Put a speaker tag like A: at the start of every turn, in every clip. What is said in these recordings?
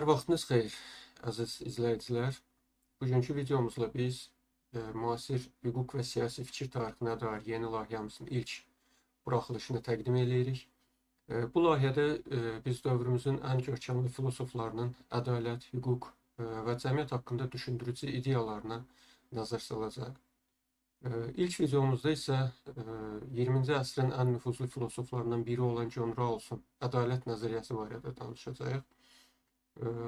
A: vaxtınız xeyir, əziz izləyicilər. Bugünkü videomuzla biz müasir hüquq və siyasi fikir tarixinə dair yeni layihəmizin ilk buraxılışını təqdim edirik. Bu layihədə biz dövrümüzün ən görkəmli filosoflarının ədalət, hüquq və cəmiyyət haqqında düşündürücü ideyalarına nəzər salacaq. İlk videomuzda isə 20-ci əsrin ən nüfuzlu filosoflarından biri olan John Rawls'un ədalət nəzəriyyəsi barədə danışacağıq.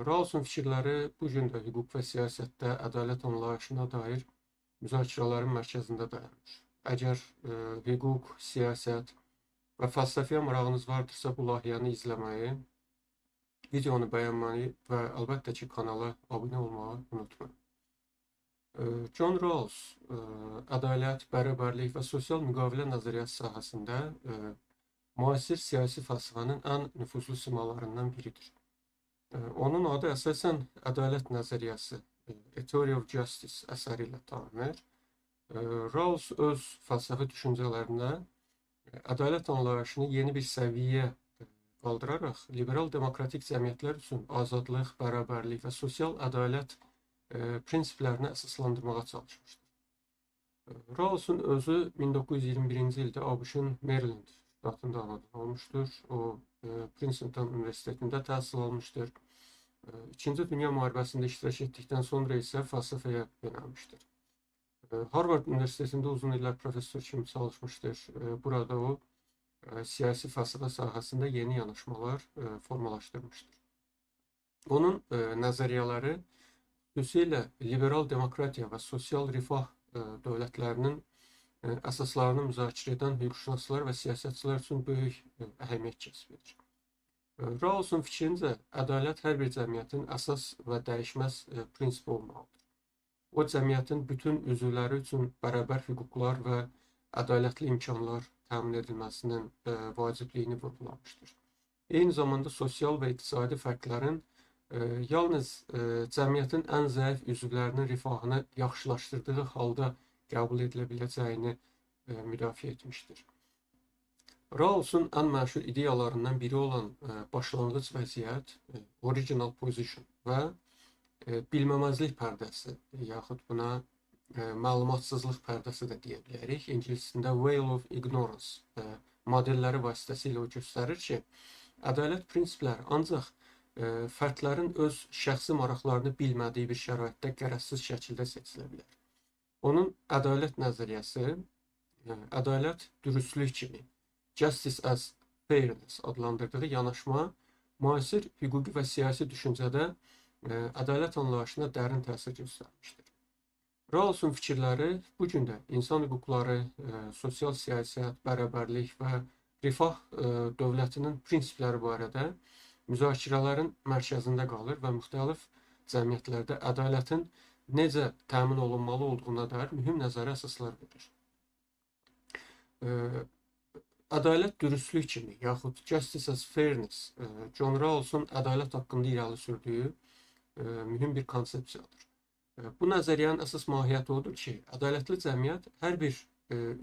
A: Rawls'un fikirləri bu gün də hüquq və siyasətdə ədalət anlayışına dair müzakirələrin mərkəzində dayanır. Əgər hüquq, siyasət və fəlsəfiyə marağınız vardırsa, bu layihəni izləməyi, videonu bəyənməyi və əlbəttə ki, kanala abunə olmağı unutmayın. John Rawls ədalət, bərabərlik və sosial müqavilə nəzəriyyəsi sahəsində müasir siyasi fəlsəfənin ən nüfuzlu simalarından biridir. Onun adı əsasən ədalət nəzəriyyəsi, A Theory of Justice əsəri ilə tanınır. Rawls öz fəlsəfi düşüncələrində ədalət anlayışını yeni bir səviyyəyə qaldıraraq liberal demokratik cəmiyyətlər üçün azadlıq, bərabərlik və sosial ədalət prinsiplərini əsaslandırmağa çalışmışdır. Rawls'un özü 1921-ci ildə ABŞ-ın Maryland ştatında anadan olmuşdur. O Princeton Universitetində təhsil almışdır. İkinci Dünya müharibəsində iştirak etdikdən sonra isə fəlsəfəyə yönəlmişdir. Harvard Universitetində uzun illər professor kimi çalışmışdır. Burada o siyasi fəlsəfə sahəsində yeni yanaşmalar formalaşdırmışdır. Onun nəzəriyyələri xüsusilə liberal demokratiya və sosial rifah dövlətlərinin əsaslarını müzakirə edən hüquqşünaslar və siyasətçilər üçün böyük əhəmiyyət kəsb edir. Rawls'un fikrincə, ədalət hər bir cəmiyyətin əsas və dəyişməz prinsipi olmalıdır. O, cəmiyyətin bütün üzvləri üçün bərabər hüquqlar və ədalətli imkanlar təmin edilməsinin vacibliyini vurgulamışdır. Eyni zamanda sosial və iqtisadi fərqlərin yalnız cəmiyyətin ən zəif üzvlərinin rifahını yaxşılaşdırdığı halda qəbul edilə biləcəyini müdafiə etmişdir. Rawls'un ən məşhur ideyalarından biri olan başlanğıc vəziyyət, original position və bilməməzlik pərdəsi, yaxud buna məlumatsızlıq pərdəsi də deyə bilərik. İngiliscəsində veil of ignorance modelləri vasitəsilə o göstərir ki, ədalət prinsipləri ancaq fərdlərin öz şəxsi maraqlarını bilmədiyi bir şəraitdə qərəzsiz şəkildə seçilə bilər. Onun ədalət nəzəriyyəsi, ədalət dürüstlük kimi, justice as fairness adlandırdığı yanaşma, müasir hüquqi və siyasi düşüncədə ədalət anlayışına dərin təsir göstərmişdir. Rawls'un fikirləri bu gün də insan hüquqları, sosial siyasət, bərabərlik və rifah dövlətinin prinsipləri barədə müzakirələrin mərkəzində qalır və müxtəlif cəmiyyətlərdə ədalətin necə təmin olunmalı olduğuna dair mühüm nəzəri əsaslar verir. Ədalət dürüstlük kimi, yaxud justice as fairness, John Rawls'un ədalət haqqında irəli sürdüyü mühüm bir konsepsiyadır. Bu nəzəriyyənin əsas mahiyyəti odur ki, ədalətli cəmiyyət hər bir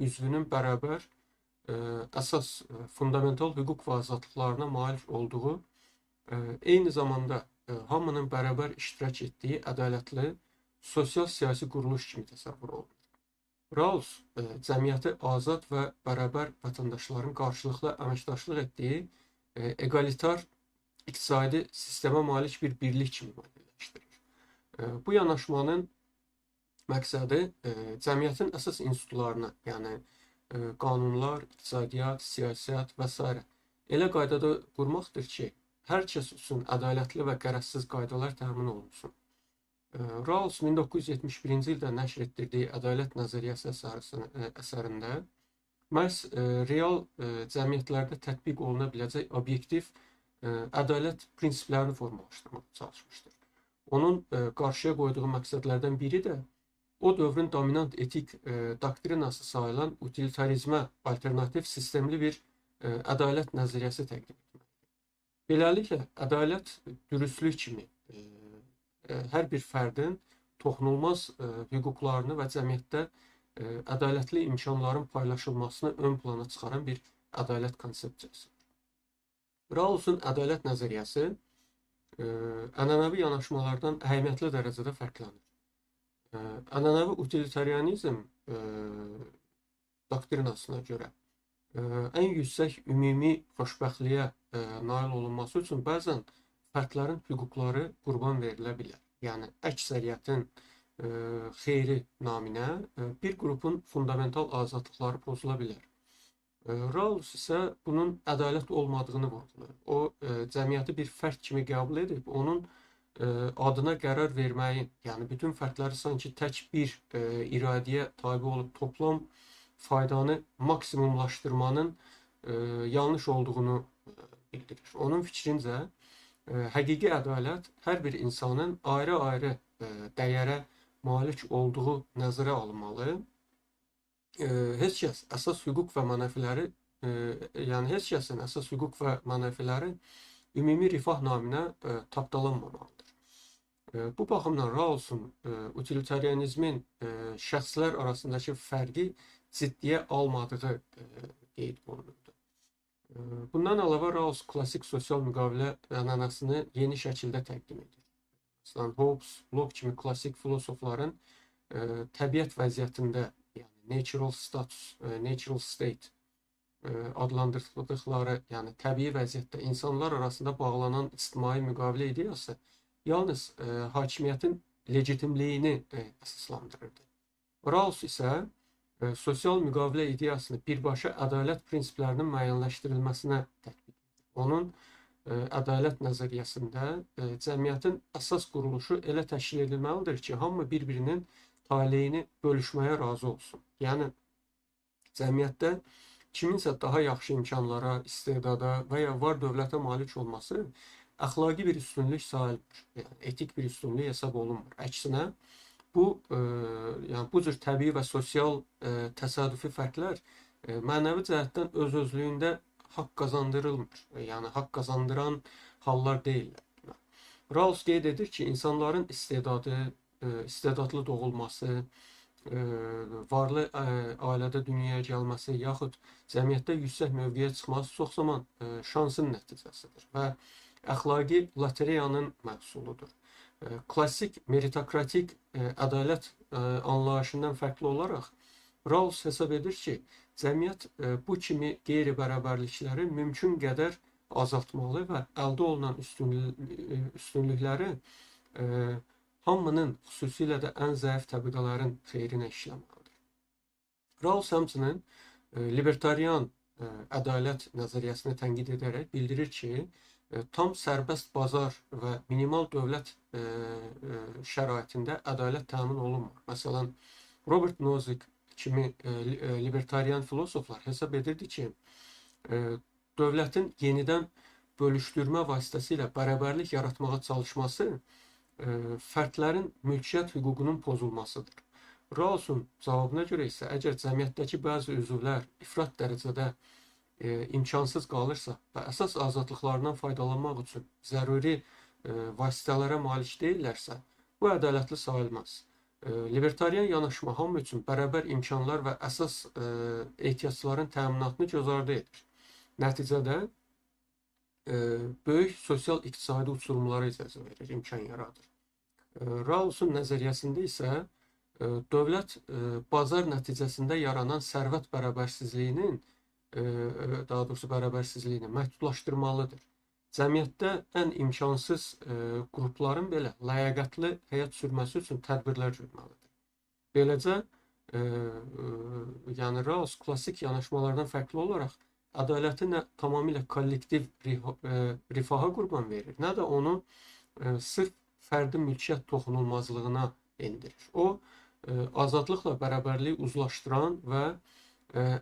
A: üzvünün bərabər əsas fundamental hüquq və azadlıqlarına malik olduğu, eyni zamanda hamının bərabər iştirak etdiyi ədalətli sosial-siyasi quruluş kimi təsəvvür olunur. Rawls cəmiyyəti azad və bərabər vətəndaşların qarşılıqlı əməkdaşlıq etdiyi egalitar iqtisadi sistemə malik bir birlik kimi müəyyənləşdirir. Bu yanaşmanın məqsədi cəmiyyətin əsas institutlarını, yəni qanunlar, iqtisadiyyat, siyasət və s. elə qaydada qurmaqdır ki, hər kəs üçün ədalətli və qərəzsiz qaydalar təmin olunsun. Rawls 1971-ci ildə nəşr etdirdiyi ədalət nəzəriyyəsi əsərində məhz real cəmiyyətlərdə tətbiq oluna biləcək obyektiv ədalət prinsiplərini formalaşdırmağa çalışmışdır. Onun qarşıya qoyduğu məqsədlərdən biri də o dövrün dominant etik doktrinası sayılan utilitarizmə alternativ sistemli bir ədalət nəzəriyyəsi təqdim etməkdir. Beləliklə, ədalət dürüstlük kimi hər bir fərdin toxunulmaz hüquqlarını və cəmiyyətdə ədalətli imkanların paylaşılmasını ön plana çıxaran bir ədalət konsepsiyasıdır. Rawls'un ədalət nəzəriyyəsi ənənəvi yanaşmalardan əhəmiyyətli dərəcədə fərqlənir. Ənənəvi utilitarianizm doktrinasına görə ən yüksək ümumi xoşbəxtliyə nail olunması üçün bəzən fərdlərin hüquqları qurban verilə bilər. Yəni əksəriyyətin xeyri naminə bir qrupun fundamental azadlıqları pozula bilər. Rawls isə bunun ədalət olmadığını vurğulayır. O, cəmiyyəti bir fərd kimi qəbul edib, onun adına qərar verməyin, yəni bütün fərdləri sanki tək bir iradəyə tabe olub toplam faydanı maksimumlaşdırmanın yanlış olduğunu bildirir. Onun fikrincə, həqiqi ədalət hər bir insanın ayrı-ayrı dəyərə malik olduğu nəzərə alınmalı. Heç kəs əsas hüquq və mənəfiləri, yəni heç kəsin əsas hüquq və mənəfiləri ümumi rifah naminə tapdalanmamalıdır. Bu baxımdan Rawls'un utilitarianizmin şəxslər arasındakı fərqi ciddiyə almadığı qeyd olunurdu. Bundan əlavə Rawls klassik sosial müqavilə ənənəsini yeni şəkildə təqdim edir. Məsələn, Hobbes, Locke kimi klassik filosofların təbiət vəziyyətində, yəni natural status, natural state adlandırdıqları, yəni təbii vəziyyətdə insanlar arasında bağlanan ictimai müqavilə ideyası yalnız hakimiyyətin legitimliyini əsaslandırırdı. Rawls isə sosial müqavilə ideyasını birbaşa ədalət prinsiplərinin müəyyənləşdirilməsinə tətbiq edir. Onun ədalət nəzəriyyəsində cəmiyyətin əsas quruluşu elə təşkil edilməlidir ki, hamı bir-birinin taleyini bölüşməyə razı olsun. Yəni, cəmiyyətdə kiminsə daha yaxşı imkanlara, istedada və ya var dövlətə malik olması əxlaqi bir üstünlük sayılmır, yəni etik bir üstünlük hesab olunmur. Əksinə, yəni bu cür təbii və sosial təsadüfi fərqlər mənəvi cəhətdən öz-özlüyündə haqq qazandırılmır. Yəni haqq qazandıran hallar deyillər. Rawls qeyd edir ki, insanların istedadlı doğulması, varlı ailədə dünyaya gəlməsi, yaxud cəmiyyətdə yüksək mövqeyə çıxması çox zaman şansın nəticəsidir və əxlaqi lotereyanın məhsuludur. Klassik meritokratik ədalət anlayışından fərqli olaraq Rawls hesab edir ki, cəmiyyət bu kimi qeyri-bərabərlikləri mümkün qədər azaltmalı və əldə olunan üstünlükləri hamının, xüsusilə də ən zəif təbəqələrin xeyrinə işləməlidir. Rawls həmçinin libertarian ədalət nəzəriyyəsini tənqid edərək bildirir ki, tam sərbəst bazar və minimal dövlət şəraitində ədalət təmin olunmur. Məsələn, Robert Nozick kimi libertarian filosoflar hesab edirdi ki, dövlətin yenidən bölüşdürmə vasitəsilə bərabərlik yaratmağa çalışması fərdlərin mülkiyyət hüququnun pozulmasıdır. Rawls'un cavabına görə isə əgər cəmiyyətdəki bəzi üzvlər ifrat dərəcədə imkansız qalırsa və əsas azadlıqlarından faydalanmaq üçün zəruri vasitələrə malik deyillərsə, bu ədalətli sayılmaz. Libertarian yanaşma hamı üçün bərabər imkanlar və əsas ehtiyacların təminatını göz ardı edir. Nəticədə böyük sosial-iqtisadi uçurumlara icazə verir, imkan yaradır. Rawls'un nəzəriyyəsində isə dövlət bazar nəticəsində yaranan sərvət bərabərsizliyinin, daha doğrusu bərabərsizliyini məhdudlaşdırmalıdır. Cəmiyyətdə ən imkansız qrupların belə ləyaqətli həyat sürməsi üçün tədbirlər görməlidir. Beləcə, yəni Rawls klassik yanaşmalardan fərqli olaraq ədaləti nə tamamilə kollektiv rifaha qurban verir, nə də onu sırf fərdi mülkiyyət toxunulmazlığına endirir. O, azadlıqla bərabərliyi uzlaşdıran və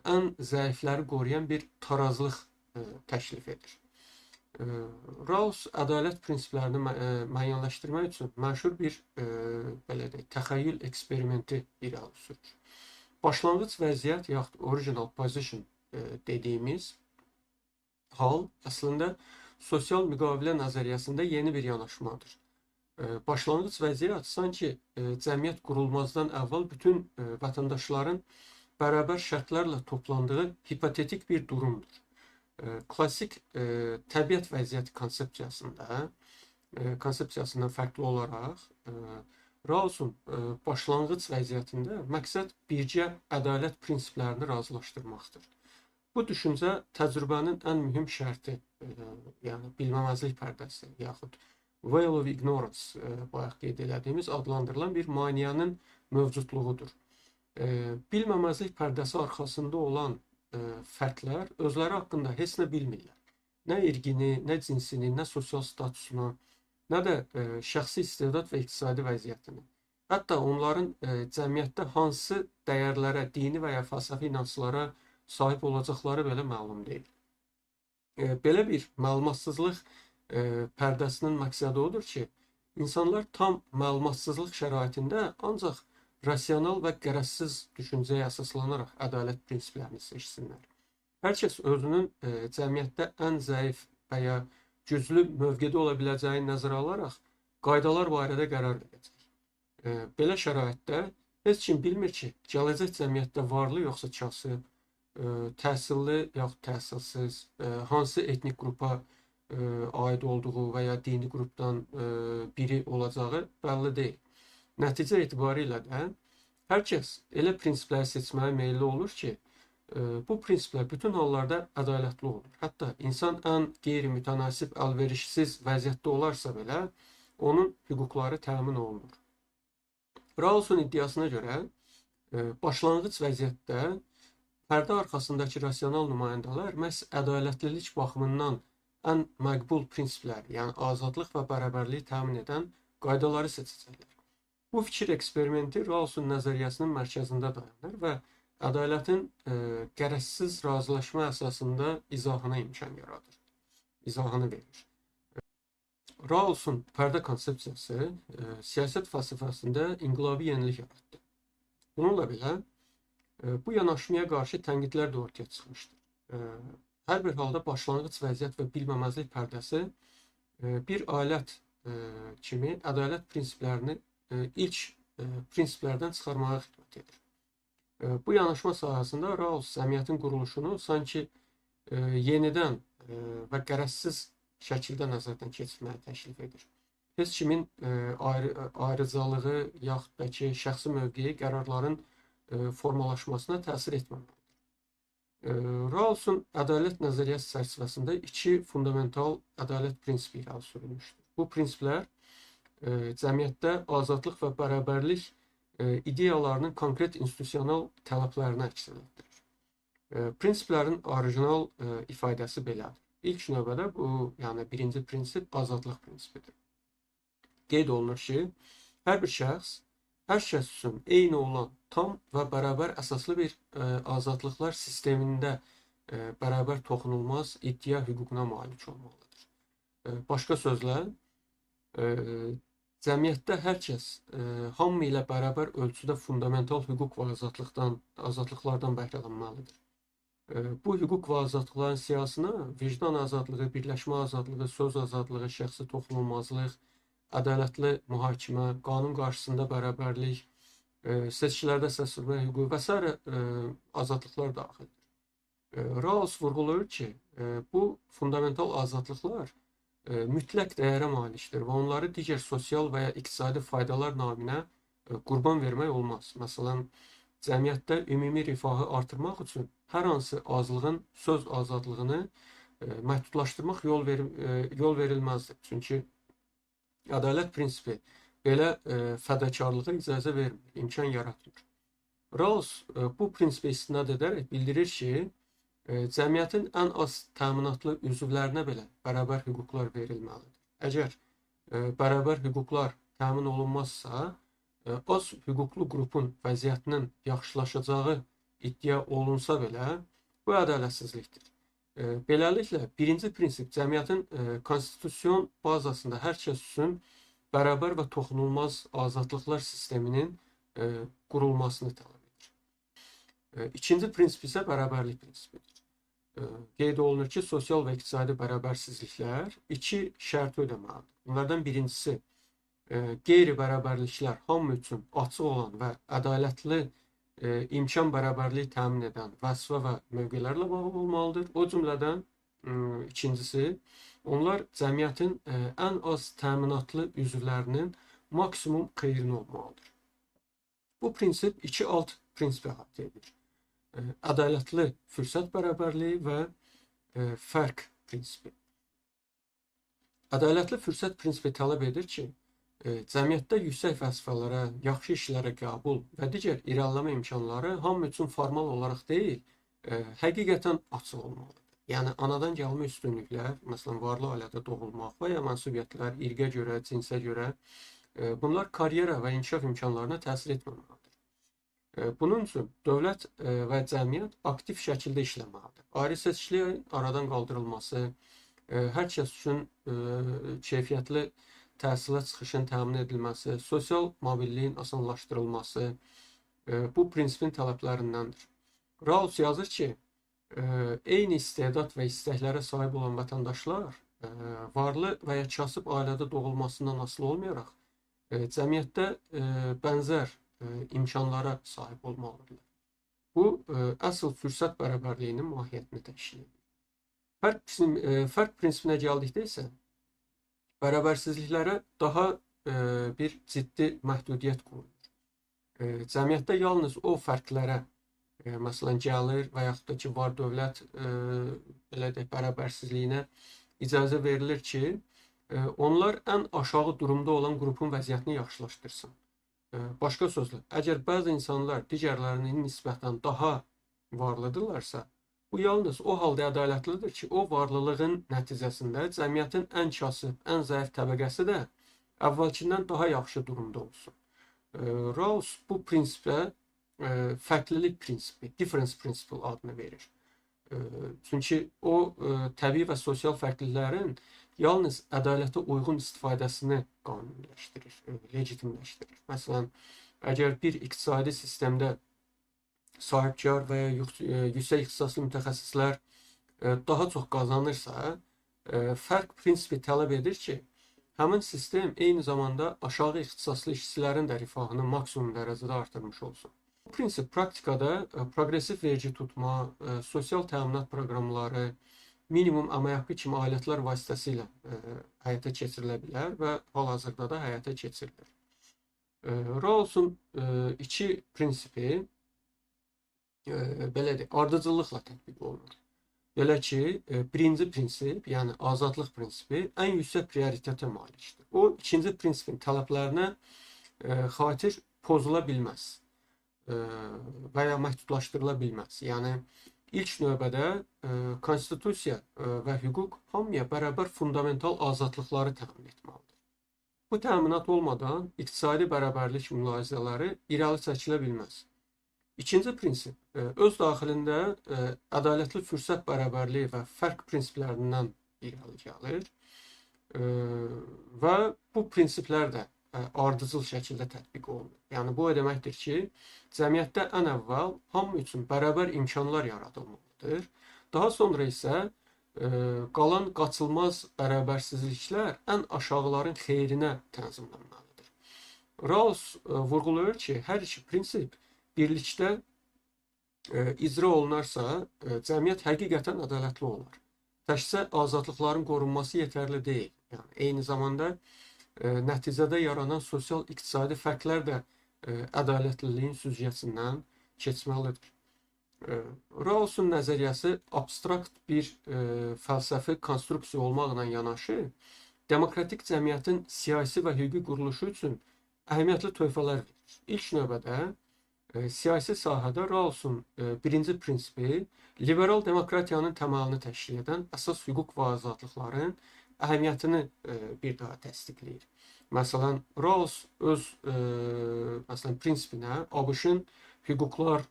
A: ən zəifləri qoruyan bir tarazlıq təklif edir. Rawls ədalət prinsiplərini müəyyənləşdirmək üçün məşhur bir təxəyyül eksperimenti irəli sürür. Başlanğıc vəziyyət yaxud original position dediyimiz hal əslində sosial müqavilə nəzəriyyəsində yeni bir yanaşmadır. Başlanğıc vəziyyət sanki cəmiyyət qurulmazdan əvvəl bütün vətəndaşların bərabər şərtlərlə toplandığı hipotetik bir durumdur. Klassik təbiət vəziyyəti konsepsiyasında konsepsiyasından fərqli olaraq Rawls'un başlanğıc vəziyyətində məqsəd bircə ədalət prinsiplərini razılaşdırmaqdır. Bu düşüncə təcrübənin ən mühüm şərti, yəni bilməməzlik pərdəsi, yaxud veil of ignorance, bayaq qeyd elədiyimiz adlandırılan bir maneənin mövcudluğudur. Bilməməzlik pərdəsi arxasında olan fərdlər özləri haqqında heç nə bilmirlər. Nə irqini, nə cinsini, nə sosial statusunu, nə də şəxsi istedad və iqtisadi vəziyyətini. Hətta onların cəmiyyətdə hansı dəyərlərə, dini və ya fəlsəfi inanclara sahib olacaqları belə məlum deyil. Belə bir məlumatsızlıq pərdəsinin məqsədi odur ki, insanlar tam məlumatsızlıq şəraitində ancaq rasional və qərəzsiz düşüncəyə əsaslanaraq ədalət prinsiplərini seçsinlər. Hər kəs özünün cəmiyyətdə ən zəif və ya güclü mövqedə ola biləcəyini nəzərə alaraq qaydalar barədə qərar verəcək. Belə şəraitdə heç kim bilmir ki, gələcək cəmiyyətdə varlı yoxsa kasıb, təhsilli yaxud təhsilsiz, hansı etnik qrupa aid olduğu və ya dini qrupdan biri olacağı bəlli deyil. Nəticə etibarilə də hər kəs elə prinsipləri seçməyə meyilli olur ki, bu prinsiplər bütün hallarda ədalətli olur. Hətta insan ən qeyri-mütənasib, əlverişsiz vəziyyətdə olarsa belə, onun hüquqları təmin olunur. Rawls'un iddiasına görə, başlanğıc vəziyyətdə pərdə arxasındakı rasional nümayəndələr məhz ədalətlilik baxımından ən məqbul prinsiplər, yəni azadlıq və bərabərliyi təmin edən qaydaları seçəcəklər. Bu fikir eksperimenti Rawls'un nəzəriyyəsinin mərkəzində dayanır və ədalətin qərəzsiz razılaşma əsasında izahına imkan yaradır, izahını verir. Rawls'un pərdə konsepsiyası siyasət fəlsəfəsində inqilabi yenilik yaratdı. Bununla belə, bu yanaşmaya qarşı tənqidlər də ortaya çıxmışdır. Hər bir halda başlanğıc vəziyyət və bilməməzlik pərdəsi bir alət kimi ədalət prinsiplərini ilk prinsiplərdən çıxarmağa xidmət edir. Bu yanaşma sahəsində Rawls cəmiyyətin quruluşunu sanki yenidən və qərəzsiz şəkildə nəzərdən keçirməyə təklif edir. Heç kimin ayrıcalığı yaxud da ki, şəxsi mövqeyi qərarların formalaşmasına təsir etməməlidir. Rawls'un ədalət nəzəriyyəsi çərçivəsində iki fundamental ədalət prinsipi irəli sürülmüşdür. Bu prinsiplər cəmiyyətdə azadlıq və bərabərlik ideyalarının konkret institusional tələblərini əks etdirir. Prinsiplərin orijinal ifadəsi belədir. İlk növbədə bu, yəni birinci prinsip azadlıq prinsipidir. Qeyd olunur ki, hər bir şəxs, hər kəs üçün eyni olan tam və bərabər əsaslı bir azadlıqlar sistemində bərabər toxunulmaz iddia hüququna malik olmalıdır. Başqa sözlə, cəmiyyətdə hər kəs hamı ilə bərabər ölçüdə fundamental hüquq və azadlıqlardan bəhrələnməlidir. Bu hüquq və azadlıqların siyasına vicdan azadlığı, birləşmə azadlığı, söz azadlığı, şəxsi toxunulmazlıq, ədalətli mühakimə, qanun qarşısında bərabərlik, seçkilərdə səs vermə hüququ və s. azadlıqlar daxildir. Rawls vurğulayır ki, bu fundamental azadlıqlar mütləq dəyərə malikdir və onları digər sosial və ya iqtisadi faydalar naminə qurban vermək olmaz. Məsələn, cəmiyyətdə ümumi rifahı artırmaq üçün hər hansı azlığın söz azadlığını məhdudlaşdırmaq yol verilməzdir. Çünki ədalət prinsipi belə fədakarlığa icazə vermir, imkan yaratmır. Rawls bu prinsipə istinad edərək bildirir ki, cəmiyyətin ən az təminatlı üzvlərinə belə bərabər hüquqlar verilməlidir. Əgər bərabər hüquqlar təmin olunmazsa, az hüquqlu qrupun vəziyyətinin yaxşılaşacağı iddia olunsa belə, bu ədalətsizlikdir. Beləliklə, birinci prinsip cəmiyyətin konstitusiyon bazasında hər kəs üçün bərabər və toxunulmaz azadlıqlar sisteminin qurulmasını tələb edir. İkinci prinsip isə bərabərlik prinsipidir. Qeyd olunur ki, sosial və iqtisadi bərabərsizliklər iki şərti ödəməlidir. Bunlardan birincisi, qeyri-bərabərliklər hamı üçün açıq olan və ədalətli imkan bərabərliyi təmin edən vəzifə və mövqelərlə bağlı olmalıdır. O cümlədən İkincisi, onlar cəmiyyətin ən az təminatlı üzvlərinin maksimum xeyrini olmalıdır. Bu prinsip iki alt prinsipi əhatə edir. Ədalətli fürsət bərabərliyi və fərq prinsipi. Ədalətli fürsət prinsipi tələb edir ki, cəmiyyətdə yüksək vəzifələrə, yaxşı işlərə qəbul və digər irəliləmə imkanları hamı üçün formal olaraq deyil, həqiqətən açıq olmalıdır. Yəni, anadan gəlmə üstünlüklər, məsələn, varlı ailədə doğulmaq və ya mənsubiyyətlər, irqə görə, cinsə görə, bunlar karyera və inkişaf imkanlarına təsir etməməlidir. Bunun üçün dövlət və cəmiyyət aktiv şəkildə işləməlidir. Ayrı seçkiliyin aradan qaldırılması, hər kəs üçün keyfiyyətli təhsilə çıxışın təmin edilməsi, sosial mobilliyin asanlaşdırılması bu prinsipin tələblərindəndir. Rawls yazır ki, eyni istedad və istəklərə sahib olan vətəndaşlar varlı və ya kasıb ailədə doğulmasından asılı olmayaraq cəmiyyətdə bənzər imkanlara sahib olmalıdırlar. Bu, əsl fürsət bərabərliyinin mahiyyətini təşkil edir. Fərq prinsipinə gəldikdə isə bərabərsizliklərə daha bir ciddi məhdudiyyət qoyulur. Cəmiyyətdə yalnız o fərqlərə, məsələn, gəlir və yaxud da ki, var dövlət belə deyək, bərabərsizliyinə icazə verilir ki, onlar ən aşağı durumda olan qrupun vəziyyətini yaxşılaşdırsın. Başqa sözlə, əgər bəzi insanlar digərlərinin nisbətən daha varlıdırlarsa, bu yalnız o halda ədalətlidir ki, o varlılığın nəticəsində cəmiyyətin ən kasıb, ən zəif təbəqəsi də əvvəlkindən daha yaxşı durumda olsun. Rawls bu prinsipə fərqlilik prinsipi, difference principle adını verir. Çünki o, təbii və sosial fərqliliklərin yalnız ədalətə uyğun istifadəsini qanuniləşdirir, legitimləşdirir. Məsələn, əgər bir iqtisadi sistemdə sahibkar və ya yüksək ixtisaslı mütəxəssislər daha çox qazanırsa, fərq prinsipi tələb edir ki, həmin sistem eyni zamanda aşağı ixtisaslı işçilərin də rifahını maksimum dərəcədə artırmış olsun. Bu prinsip praktikada progresiv vergi tutma, sosial təminat proqramları, minimum əmək haqqı kimi alətlər vasitəsilə həyata keçirilə bilər və hal-hazırda da həyata keçirilir. Rawls'un iki prinsipi belə deyək, ardıcıllıqla tətbiq olunur. Belə ki, birinci prinsip, yəni azadlıq prinsipi ən yüksək prioritetə malikdir. O, ikinci prinsipin tələblərinə xatir pozula bilməz və ya məhdudlaşdırıla bilməz. Yəni, İlk növbədə konstitusiya və hüquq hamıya bərabər fundamental azadlıqları təmin etməlidir. Bu təminat olmadan iqtisadi bərabərlik mülahizələri irəli çəkilə bilməz. İkinci prinsip öz daxilində ədalətli fürsət bərabərliyi və fərq prinsiplərindən irəli gəlir və bu prinsiplər də ardıcıl şəkildə tətbiq olunur. Yəni, bu o deməkdir ki, cəmiyyətdə ən əvvəl hamı üçün bərabər imkanlar yaradılmalıdır. Daha sonra isə qalan qaçılmaz bərabərsizliklər ən aşağıların xeyrinə tənzimlənməlidir. Rawls vurğulayır ki, hər iki prinsip birlikdə icra olunarsa, cəmiyyət həqiqətən ədalətli olar. Təkcə azadlıqların qorunması yetərli deyil. Yəni, eyni zamanda nəticədə yaranan sosial-iqtisadi fərqlər də ədalətliliyin süzgəsindən keçməlidir. Rawls'un nəzəriyyəsi abstrakt bir fəlsəfi konstruksiya olmaqla yanaşı, demokratik cəmiyyətin siyasi və hüquqi quruluşu üçün əhəmiyyətli töhfələr verir. İlk növbədə siyasi sahədə Rawls'un birinci prinsipi liberal demokratiyanın təməlini təşkil edən əsas hüquq və azadlıqların əhəmiyyətini bir daha təsdiqləyir. Məsələn, Rawls öz prinsipinə ABŞ-ın hüquqlar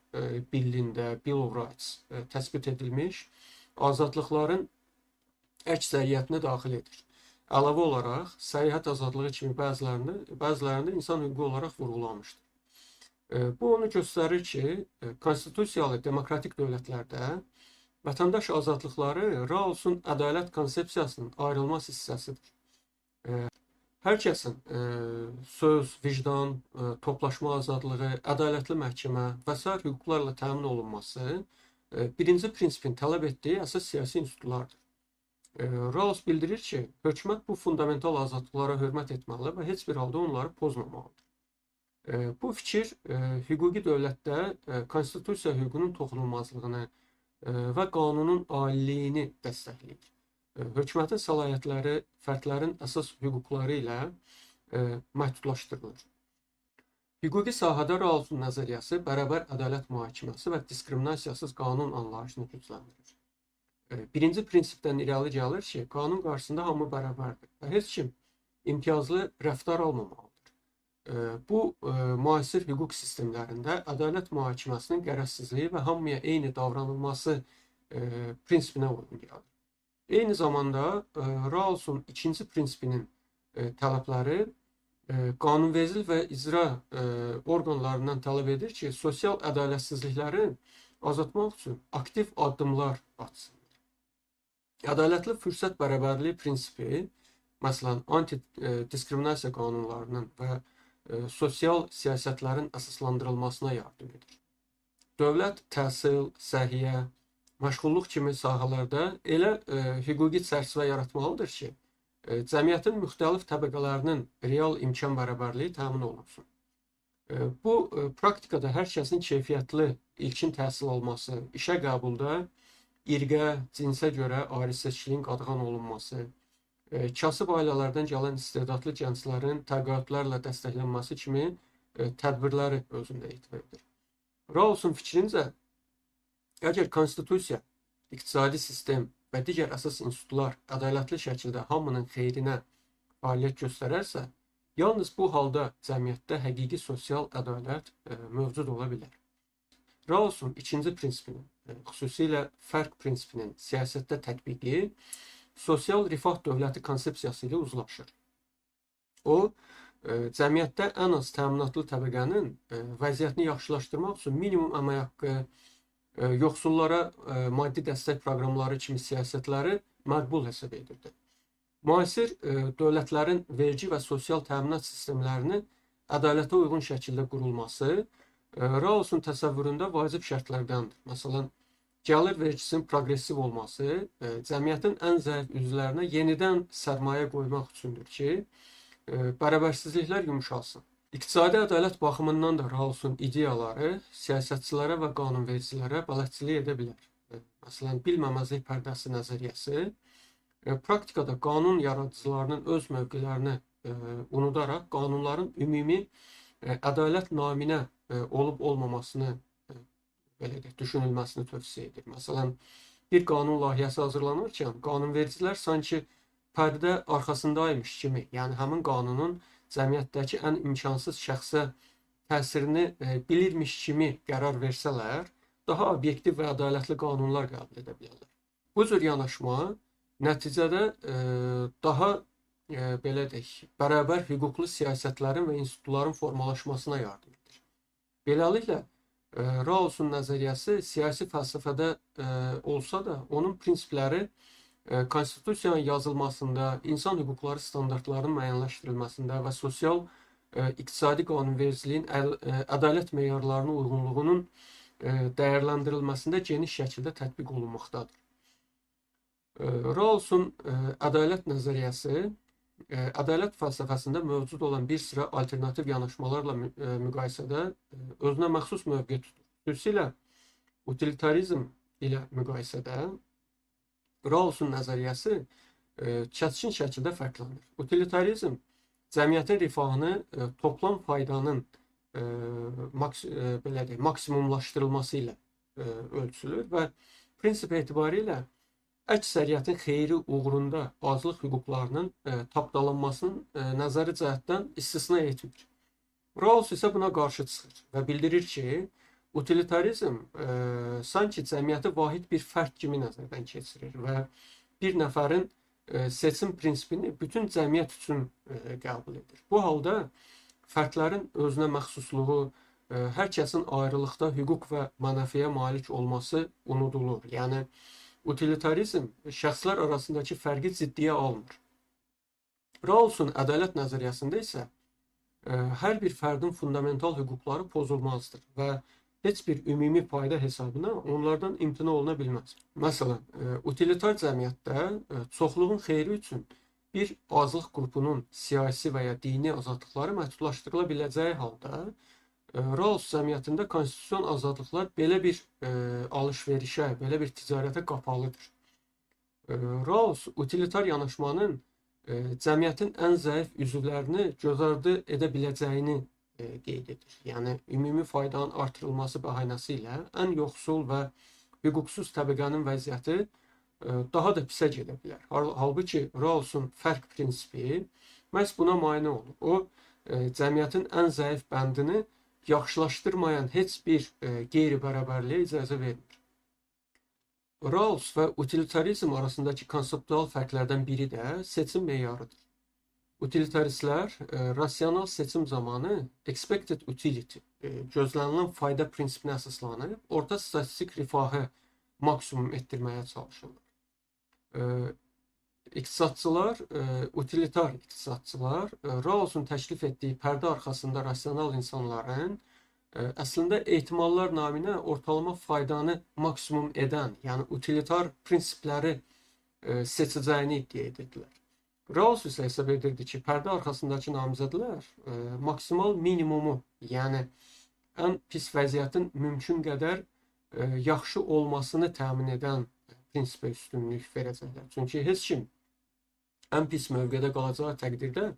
A: billində, Bill of Rights təsbit edilmiş azadlıqların əksəriyyətini daxil edir. Əlavə olaraq, səyahət azadlığı kimi bəzilərində insan hüququ olaraq vurğulanmışdır. Bu onu göstərir ki, konstitusiyalı demokratik dövlətlərdə vətəndaş azadlıqları Rawls'un ədalət konsepsiyasının ayrılmaz hissəsidir. Hər kəsin söz, vicdan, toplaşma azadlığı, ədalətli məhkəmə və s. hüquqlarla təmin olunması birinci prinsipin tələb etdiyi əsas siyasi institutlardır. Rawls bildirir ki, hökumət bu fundamental azadlıqlara hörmət etməli və heç bir halda onları pozmamalıdır. Bu fikir hüquqi dövlətdə konstitusiya hüququnun toxunulmazlığını və qanunun aliliyini dəstəkləyir. Hökumətin səlahiyyətləri fərdlərin əsas hüquqları ilə məhdudlaşdırılır. Hüquqi sahədə Rawlsun nəzəriyyəsi bərabər ədalət mühakiməsi və diskriminasiyasız qanun anlayışını gücləndirir. Birinci prinsipdən irəli gəlir ki, qanun qarşısında hamı bərabərdir və heç kim imtiyazlı rəftar almamalıdır. Bu, müasir hüquq sistemlərində ədalət mühakiməsinin qərəzsizliyi və hamıya eyni davranılması prinsipinə uyğun gəlir. Eyni zamanda Rawlsun ikinci prinsipinin tələbləri qanunvericilik və icra orqanlarından tələb edir ki, sosial ədalətsizlikləri azaltmaq üçün aktiv addımlar atsınlar. Ədalətli fürsət bərabərliyi prinsipi, məsələn, anti-diskriminasiya qanunlarının və sosial siyasətlərin əsaslandırılmasına yardım edir. Dövlət təhsil, səhiyyə, məşğulluq kimi sahələrdə elə hüquqi çərçivə yaratmalıdır ki, cəmiyyətin müxtəlif təbəqələrinin real imkan bərabərliyi təmin olunsun. Bu, praktikada hər kəsin keyfiyyətli ilkin təhsil alması, işə qəbulda irqə, cinsə görə ayrıseçkiliyin qadağan olunması, kasıb ailələrdən gələn istedadlı gənclərin təqaüdlərlə dəstəklənməsi kimi tədbirləri özündə etibardır. Rawlsun fikrincə, əgər konstitusiya, iqtisadi sistem və digər əsas institutlar ədalətli şəkildə hamının xeyrinə fəaliyyət göstərərsə, yalnız bu halda cəmiyyətdə həqiqi sosial ədalət mövcud ola bilər. Rawlsun ikinci prinsipinin, xüsusilə fərq prinsipinin siyasətdə tətbiqi sosial rifah dövləti konsepsiyası ilə uzlaşır. O, cəmiyyətdə ən az təminatlı təbəqənin vəziyyətini yaxşılaşdırmaq üçün minimum əmək haqqı, yoxsullara maddi dəstək proqramları kimi siyasətləri məqbul hesab edirdi. Müasir dövlətlərin vergi və sosial təminat sistemlərini ədalətə uyğun şəkildə qurulması Rawlsun təsəvvüründə vacib şərtlərdəndir. Məsələn, gəlir vergisinin progressiv olması cəmiyyətin ən zəif üzvlərinə yenidən sərmayə qoymaq üçündür ki, bərabərsizliklər yumşalsın. İqtisadi ədalət baxımından da Rawlsun ideyaları siyasətçilərə və qanunvericilərə bələdçilik edə bilər. Məsələn, bilməməzlik pərdəsi nəzəriyyəsi praktikada qanun yaradıcılarının öz mövqelərini unudaraq qanunların ümumi ədalət naminə olub-olmamasını düşünülməsini tövsiyə edir. Məsələn, bir qanun layihəsi hazırlanırkən qanunvericilər sanki pərdə arxasındaymış kimi, yəni həmin qanunun cəmiyyətdəki ən imkansız şəxsə təsirini bilirmiş kimi qərar versələr, daha obyektiv və ədalətli qanunlar qəbul edə bilərlər. Bu cür yanaşma nəticədə daha belə deyək, bərabər hüquqlu siyasətlərin və institutların formalaşmasına yardım edir. Beləliklə, Rawlsun nəzəriyyəsi siyasi fəlsəfədə olsa da, onun prinsipləri konstitusiyanın yazılmasında, insan hüquqları standartlarının müəyyənləşdirilməsində və sosial iqtisadi qanunvericiliyin ədalət meyarlarına uyğunluğunun dəyərləndirilməsində geniş şəkildə tətbiq olunmaqdadır. Rawlsun ədalət nəzəriyyəsi ədalət fəlsəfəsində mövcud olan bir sıra alternativ yanaşmalarla müqayisədə özünə məxsus mövqe tutur. Xüsusilə utilitarizm ilə müqayisədə Rawlsun nəzəriyyəsi çətin şəkildə fərqlənir. Utilitarizm cəmiyyətin rifahını toplam faydanın maksimumlaşdırılması ilə ölçülür və prinsip etibarilə əksəriyyətin xeyri uğrunda azlıq hüquqlarının tapdalanmasının nəzəri cəhətdən istisna etmir. Rawls isə buna qarşı çıxır və bildirir ki, utilitarizm sanki cəmiyyəti vahid bir fərd kimi nəzərdən keçirir və bir nəfərin seçim prinsipini bütün cəmiyyət üçün qəbul edir. Bu halda fərdlərin özünə məxsusluğu, hər kəsin ayrılıqda hüquq və mənəfiyə malik olması unudulur. Yəni, utilitarizm şəxslər arasındakı fərqi ciddiyə almır. Rawlsun ədalət nəzəriyyəsində isə hər bir fərdin fundamental hüquqları pozulmazdır və heç bir ümumi fayda hesabına onlardan imtina oluna bilməz. Məsələn, utilitar cəmiyyətdə çoxluğun xeyri üçün bir azlıq qrupunun siyasi və ya dini azadlıqları məhdudlaşdırıla biləcəyi halda, Rawls cəmiyyətində konstitusion azadlıqlar belə bir alış-verişə, belə bir ticarətə qapalıdır. Rawls utilitar yanaşmanın cəmiyyətin ən zəif üzvlərini göz ardı edə biləcəyini qeyd edir. Yəni, ümumi faydanın artırılması bəhanəsi ilə ən yoxsul və hüquqsuz təbəqənin vəziyyəti daha da pisə gedə bilər. Halbuki Rawls'un fərq prinsipi məhz buna mane olur. O, cəmiyyətin ən zəif bəndini yaxşılaşdırmayan heç bir qeyri-bərabərliyə icazə vermir. Rawls və utilitarizm arasındakı konseptual fərqlərdən biri də seçim meyarıdır. Utilitaristlər rasional seçim zamanı expected utility, gözlənilən fayda prinsipinə əsaslanıb, orta statistik rifahı maksimum etdirməyə çalışırlar. İqtisadçılar, utilitar iqtisadçılar Rawls'un təklif etdiyi pərdə arxasında rasional insanların əslində ehtimallar naminə ortalama faydanı maksimum edən, yəni utilitar prinsipləri seçəcəyini iddia edirdilər. Rawls isə hesab edirdi ki, pərdə arxasındakı namizədlər maksimal minimumu, yəni ən pis vəziyyətin mümkün qədər yaxşı olmasını təmin edən prinsipə üstünlük verəcəklər. Çünki heç kim ən pis mövqedə qalacağı təqdirdə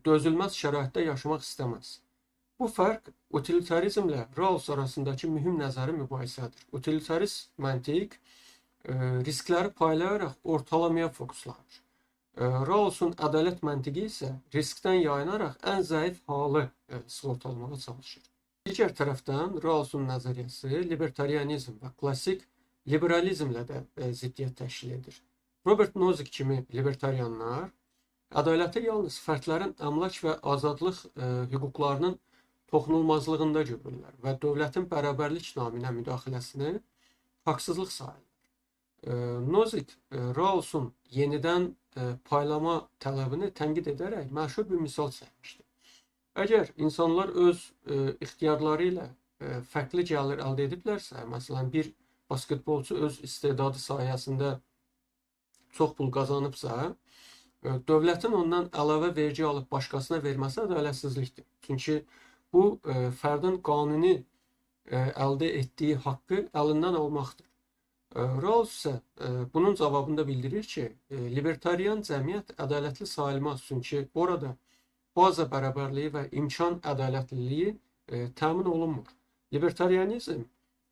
A: dözülməz şəraitdə yaşamaq istəməz. Bu fərq utilitarizmlə Rawls arasındakı mühüm nəzəri mübahisədir. Utilitarist məntiq riskləri paylayaraq ortalamaya fokuslanır. Rawls'un ədalət məntiqi isə riskdən yayınaraq ən zəif halı sığortalamağa çalışır. Digər tərəfdən Rawls'un nəzəriyyəsi libertarianizm və klassik liberalizmlə də ziddiyyət təşkil edir. Robert Nozick kimi libertarianlar ədaləti yalnız fərdlərin əmlak və azadlıq hüquqlarının toxunulmazlığında görürlər və dövlətin bərabərlik naminə müdaxiləsini haqsızlıq sayırlar. Nozick Rawls'un yenidən paylama tələbini tənqid edərək məşhur bir misal çəkmişdir. Əgər insanlar öz ixtiyarları ilə fərqli gəlir əldə ediblərsə, məsələn, bir basketbolçu öz istedadı sayəsində çox pul qazanıbsa, dövlətin ondan əlavə vergi alıb başqasına verməsi ədalətsizlikdir. Çünki bu, fərdin qanuni əldə etdiyi haqqı əlindən almaqdır. Rawls isə bunun cavabında bildirir ki, libertarian cəmiyyət ədalətli sayılmaz, çünki orada baza bərabərliyi və imkan ədalətliliyi təmin olunmur. Libertarianizm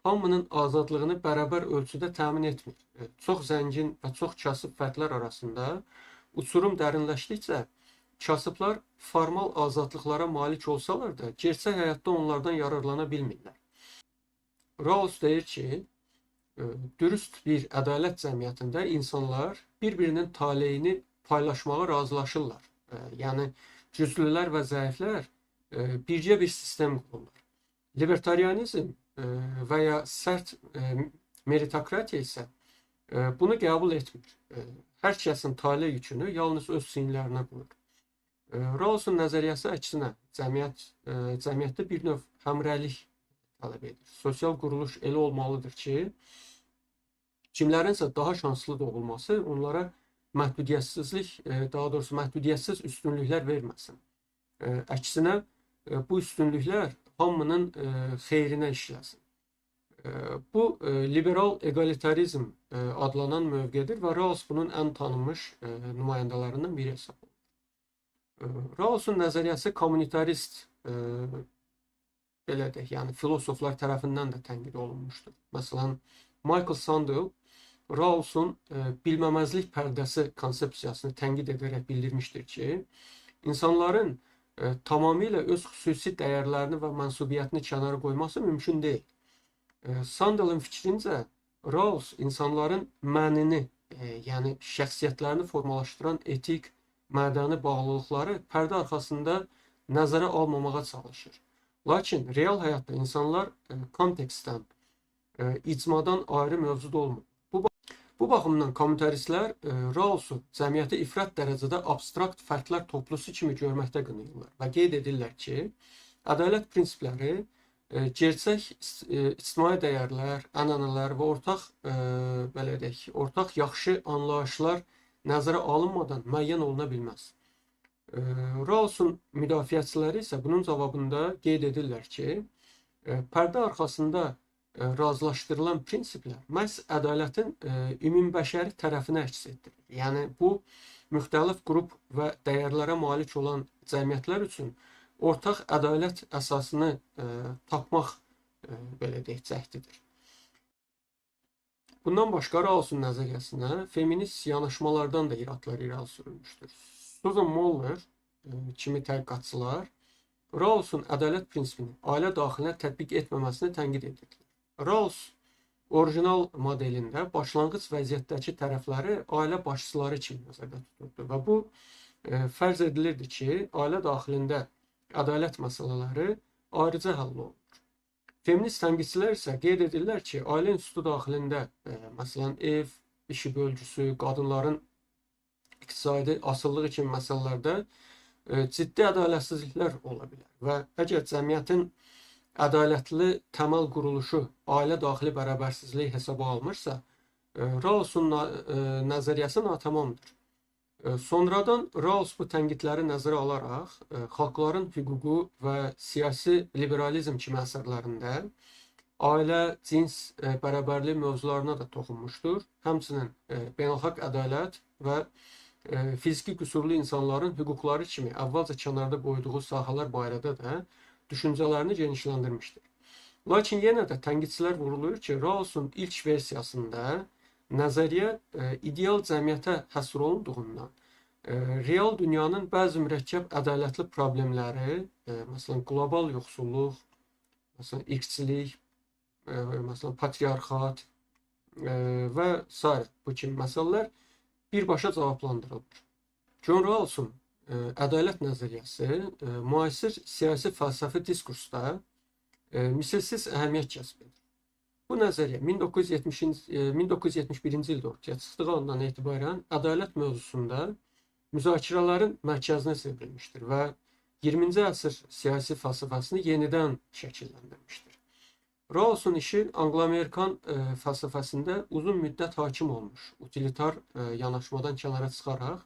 A: hamının azadlığını bərabər ölçüdə təmin etmir. Çox zəngin və çox kasıb fərdlər arasında uçurum dərinləşdikcə kasıblar formal azadlıqlara malik olsalar da, gerçək həyatda onlardan yararlana bilmirlər. Rawls deyir ki, dürüst bir ədalət cəmiyyətində insanlar bir-birinin taleyini paylaşmağa razılaşırlar. Yəni, güclülər və zəiflər bircə bir sistem qururlar. Libertarianizm və ya sərt meritokratiya isə bunu qəbul etmir. Hər kəsin taley yükünü yalnız öz çiyinlərinə qoyur. Rawls'un nəzəriyyəsi əksinə cəmiyyətdə bir növ həmrəylik tələb edir. Sosial quruluş elə olmalıdır ki, kimlərinsə daha şanslı doğulması onlara məhdudiyyətsizlik, daha doğrusu məhdudiyyətsiz üstünlüklər verməsin. Əksinə, bu üstünlüklər hamının xeyrinə işləsin. Bu, liberal egalitarizm adlanan mövqedir və Rawls bunun ən tanınmış nümayəndələrindən biri hesab olunur. Rawls'un nəzəriyyəsi kommunitarist belə deyək, yəni filosoflar tərəfindən də tənqid olunmuşdur. Məsələn, Michael Sandel Rawls'un bilməməzlik pərdəsi konsepsiyasını tənqid edərək bildirmişdir ki, insanların tamamilə öz xüsusi dəyərlərini və mənsubiyyətini kənara qoyması mümkün deyil. Sandelin fikrincə, Rawls insanların mənini, yəni şəxsiyyətlərini formalaşdıran etik, mədəni bağlılıqları pərdə arxasında nəzərə almamağa çalışır. Lakin real həyatda insanlar kontekstdən, icmadan ayrı mövcud olmur. Bu baxımdan kommunitaristlər Rawls'u cəmiyyəti ifrat dərəcədə abstrakt fərdlər toplusu kimi görməkdə qınayırlar və qeyd edirlər ki, ədalət prinsipləri gerçək ictimai dəyərlər, ənənələr və ortaq belə deyək, ortaq yaxşı anlayışlar nəzərə alınmadan müəyyən oluna bilməz. Rawls'un müdafiəçiləri isə bunun cavabında qeyd edirlər ki, pərdə arxasında razılaşdırılan prinsiplər məhz ədalətin ümumbəşəri tərəfinə əks etdirir. Yəni bu müxtəlif qrup və dəyərlərə malik olan cəmiyyətlər üçün ortaq ədalət əsasını tapmaq belə deyək cəhdidir. Bundan başqa Rawls'un nəzəriyyəsinə feminist yanaşmalardan da iradlar irəli sürülmüşdür. Susan Moller kimi tədqiqatçılar Rawls'un ədalət prinsipini ailə daxilinə tətbiq etməməsini tənqid edirlər. Rawls orijinal modelində başlanğıc vəziyyətdəki tərəfləri ailə başçıları kimi nəzərdə tuturdu və bu fərz edilirdi ki, ailə daxilində ədalət məsələləri ayrıca həll olunur. Feminist tənqidçilər isə qeyd edirlər ki, ailə institutu daxilində məsələn ev, işi bölgüsü, qadınların iqtisadi asılılığı kimi məsələlərdə ciddi ədalətsizliklər ola bilər və əgər cəmiyyətin ədalətli təməl quruluşu ailə daxili bərabərsizliyi hesaba alınırsa, Rawls'un nəzəriyyəsi natamamdır. Sonradan Rawls bu tənqidləri nəzərə alaraq xalqların hüququ və siyasi liberalizm kimi əsərlərində ailə, cins bərabərliyi mövzularına da toxunmuşdur. Həmçinin beynəlxalq ədalət və fiziki qüsurlu insanların hüquqları kimi əvvəlcə kənarda qoyduğu sahələr barədə də düşüncələrini genişləndirmişdir. Lakin yenə də tənqidçilər vurğulayır ki, Rawls'un ilk versiyasında nəzəriyyə ideal cəmiyyətə həsr olunduğundan, real dünyanın bəzi mürəkkəb ədalətli problemləri, məsələn qlobal yoxsulluq, məsələn irqçilik, məsələn patriarxat və s. bu kimi məsələlər birbaşa cavablandırılır. John Rawls'un ədalət nəzəriyyəsi müasir siyasi fəlsəfi diskursda misilsiz əhəmiyyət kəsb edir. Bu nəzəriyyə 1971-ci ildə ortaya çıxdığı andan etibarən ədalət mövzusunda müzakirələrin mərkəzinə çevrilmişdir və 20-ci əsr siyasi fəlsəfəsini yenidən şəkilləndirmişdir. Rawls'un işi Anglo-Amerikan fəlsəfəsində uzun müddət hakim olmuş utilitar yanaşmadan kənara çıxaraq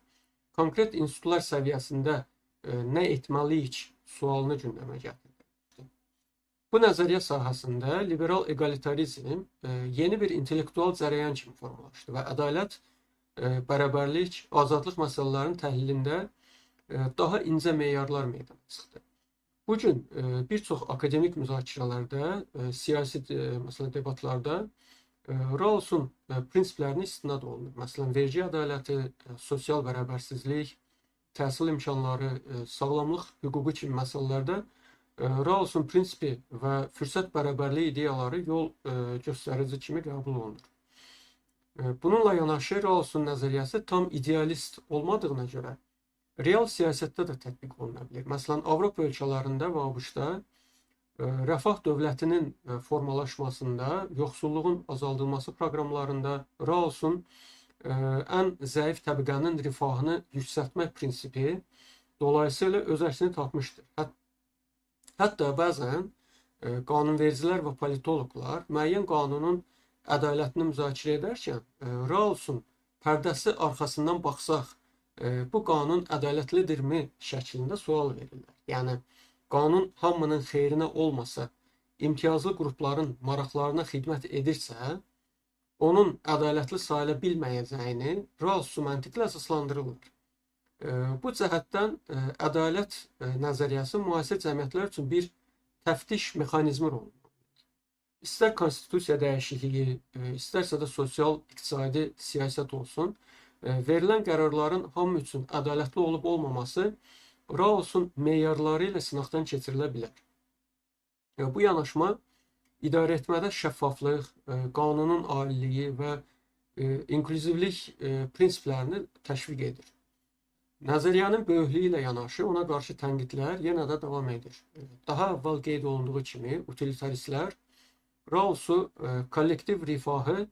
A: konkret institutlar səviyyəsində nə etməliyik sualını gündəmə gətirdi. Bu nəzəriyyə sahəsində liberal egalitarizm yeni bir intellektual cərəyan kimi formalaşdı və ədalət, bərabərlik, azadlıq məsələlərinin təhlilində daha incə meyarlar meydana çıxdı. Bugün bir çox akademik müzakirələrdə, siyasi məsələn debatlarda Rawls'un prinsiplərini istinad olunur. Məsələn, vergi ədaləti, sosial bərabərsizlik, təhsil imkanları, sağlamlıq hüququ kimi məsələlərdə Rawls'un prinsipi və fürsət bərabərliyi ideyaları yol göstərici kimi qəbul olunur. Bununla yanaşı Rawls'un nəzəriyyəsi tam idealist olmadığına görə real siyasətdə də tətbiq oluna bilər. Məsələn, Avropa ölkələrində və ABŞ-da rəfah dövlətinin formalaşmasında, yoxsulluğun azaldılması proqramlarında Rawls'un ən zəif təbəqənin rifahını yüksəltmək prinsipi dolayısıyla öz əksini tapmışdır. Hətta bəzən qanunvericilər və politoloqlar müəyyən qanunun ədalətini müzakirə edərkən Rawls'un pərdəsi arxasından baxsaq, bu qanun ədalətlidirmi şəklində sual verirlər. Yəni, qanun hamının xeyrinə olmasa, imtiyazlı qrupların maraqlarına xidmət edirsə, onun ədalətli sayıla bilməyəcəyini Rawls məntiqlə əsaslandırılır. Bu cəhətdən ədalət nəzəriyyəsi müasir cəmiyyətlər üçün bir təftiş mexanizmi rolunu oynayır. İstər konstitusiya dəyişikliyi, istərsə də sosial-iqtisadi siyasət olsun, verilən qərarların hamı üçün ədalətli olub olmaması Rawls'un meyarları ilə sınaqdan keçirilə bilər. Bu yanaşma idarə etmədə şəffaflıq, qanunun aliliyi və inklüzivlik prinsiplərini təşviq edir. Nəzəriyyənin böyüklüyü ilə yanaşı ona qarşı tənqidlər yenə də davam edir. Daha əvvəl qeyd olunduğu kimi utilitaristlər Rawls'u kollektiv rifahı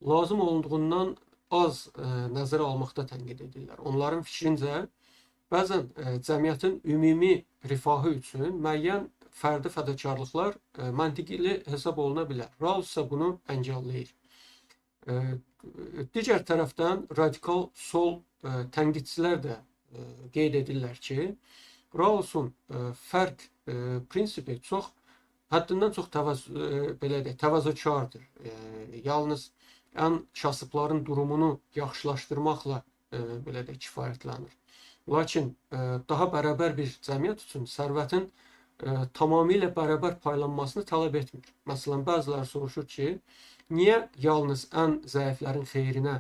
A: lazım olduğundan az nəzərə almaqda tənqid edirlər. Onların fikrincə bəzən cəmiyyətin ümumi rifahı üçün müəyyən fərdi fədakarlıqlar məntiqli hesab oluna bilər. Rawls isə bunu əngələyir. Digər tərəfdən radikal sol tənqidçilər də qeyd edirlər ki, Rawls'un fərq prinsipi çox həddindən çox təvazökardır. Yalnız ən kasıbların durumunu yaxşılaşdırmaqla belə də kifayətlənir. Lakin daha bərabər bir cəmiyyət üçün sərvətin tamamilə bərabər paylanmasını tələb etmir. Məsələn, bəziləri soruşur ki, niyə yalnız ən zəiflərin xeyrinə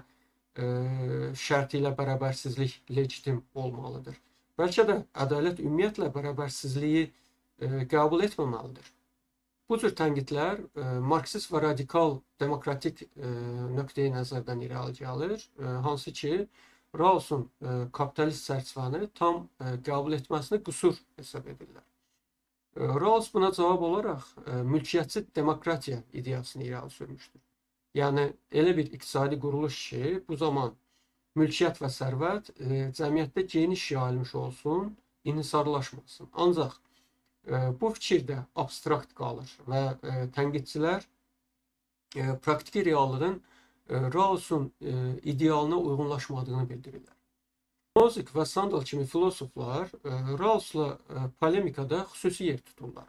A: şərti ilə bərabərsizlik legitim olmalıdır? Bəlkə də ədalət ümumiyyətlə bərabərsizliyi qəbul etməməlidir. Bu cür tənqidlər marksist və radikal demokratik nöqteyi nəzərdən irəli gəlir, hansı ki, Rawls'un kapitalist çərçivəni tam qəbul etməsini qüsur hesab edirlər. Rawls buna cavab olaraq mülkiyyətçi demokratiya ideyasını irəli sürmüşdür. Yəni, elə bir iqtisadi quruluş ki, bu zaman mülkiyyət və sərvət cəmiyyətdə geniş yayılmış olsun, inhisarlaşmasın. Ancaq bu fikir də abstrakt qalır və tənqidçilər praktiki reallığın Rawls'un idealına uyğunlaşmadığını bildirirlər. Nozick və Sandel kimi filosoflar Rawls'la polemikada xüsusi yer tuturlar.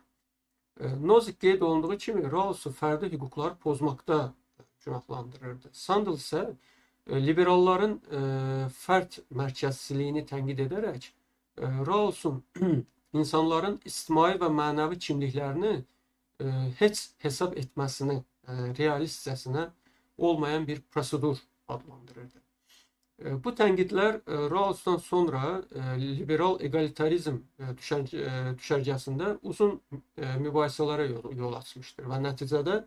A: Nozick qeyd olunduğu kimi Rawls'u fərdi hüquqları pozmaqda günahlandırırdı. Sandel isə liberalların fərd mərkəzçiliyini tənqid edərək Rawls'un insanların ictimai və mənəvi kimliklərini heç hesab etməsini realistcəsinə olmayan bir prosedur adlandırırdı. Bu tənqidlər Rawls'dan sonra liberal egalitarizm düşərgəsində uzun mübahisələrə yol açmışdır və nəticədə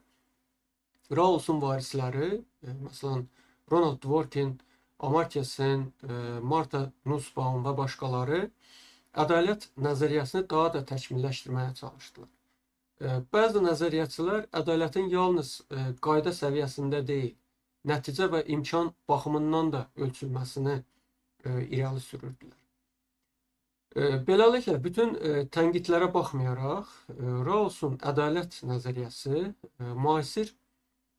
A: Rawls'un varisləri, məsələn, Ronald Dworkin, Amartya Sen, Martha Nussbaum və başqaları ədalət nəzəriyyəsini daha da təkmilləşdirməyə çalışdılar. Bəzi nəzəriyyəçilər ədalətin yalnız qayda səviyyəsində deyil, nəticə və imkan baxımından da ölçülməsini irəli sürürdülər. Beləliklə, bütün tənqidlərə baxmayaraq, Rawls'un ədalət nəzəriyyəsi müasir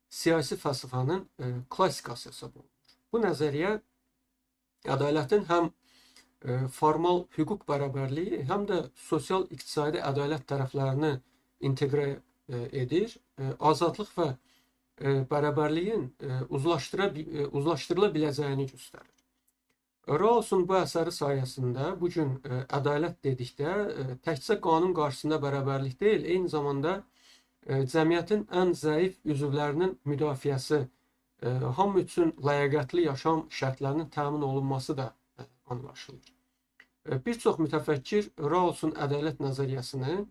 A: siyasi fəlsəfənin klassikası hesab olunur. Bu nəzəriyyə ədalətin həm formal hüquq bərabərliyi, həm də sosial-iqtisadi ədalət tərəflərini inteqrə edir, azadlıq və bərabərliyin uzlaşdırıla biləcəyini göstərir. Rawls'un bu əsəri sayəsində bugün ədalət dedikdə təkcə qanun qarşısında bərabərlik deyil, eyni zamanda cəmiyyətin ən zəif üzvlərinin müdafiəsi, hamı üçün ləyaqətli yaşam şərtlərinin təmin olunması da anlaşılır. Bir çox mütəfəkkir Rawls'un ədalət nəzəriyyəsini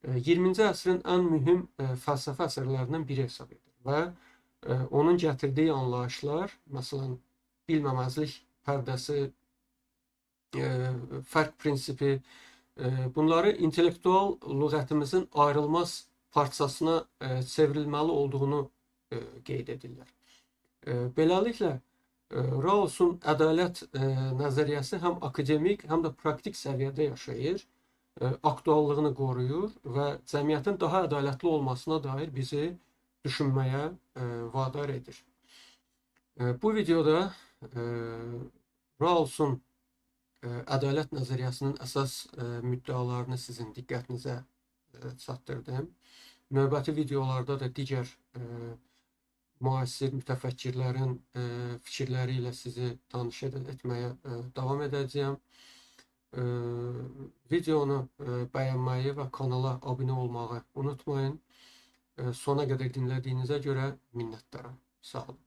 A: 20-ci əsrin ən mühüm fəlsəfə əsərlərindən biri hesab edir və onun gətirdiyi anlayışlar, məsələn, bilməməzlik pərdəsi, fərq prinsipi, bunları intellektual lüğətimizin ayrılmaz parçasına çevrilməli olduğunu qeyd edirlər. Beləliklə, Rawls'un ədalət nəzəriyyəsi həm akademik, həm də praktik səviyyədə yaşayır, aktuallığını qoruyur və cəmiyyətin daha ədalətli olmasına dair bizi düşünməyə vadar edir. Bu videoda Rawls'un ədalət nəzəriyyəsinin əsas müddəalarını sizin diqqətinizə çatdırdım. Növbəti videolarda da digər müasir mütəfəkkirlərin fikirləri ilə sizi tanış etməyə davam edəcəyəm. Videonu bəyənməyi və kanala abunə olmağı unutmayın. Sona qədər dinlədiyinizə görə minnətdaram. Sağ olun.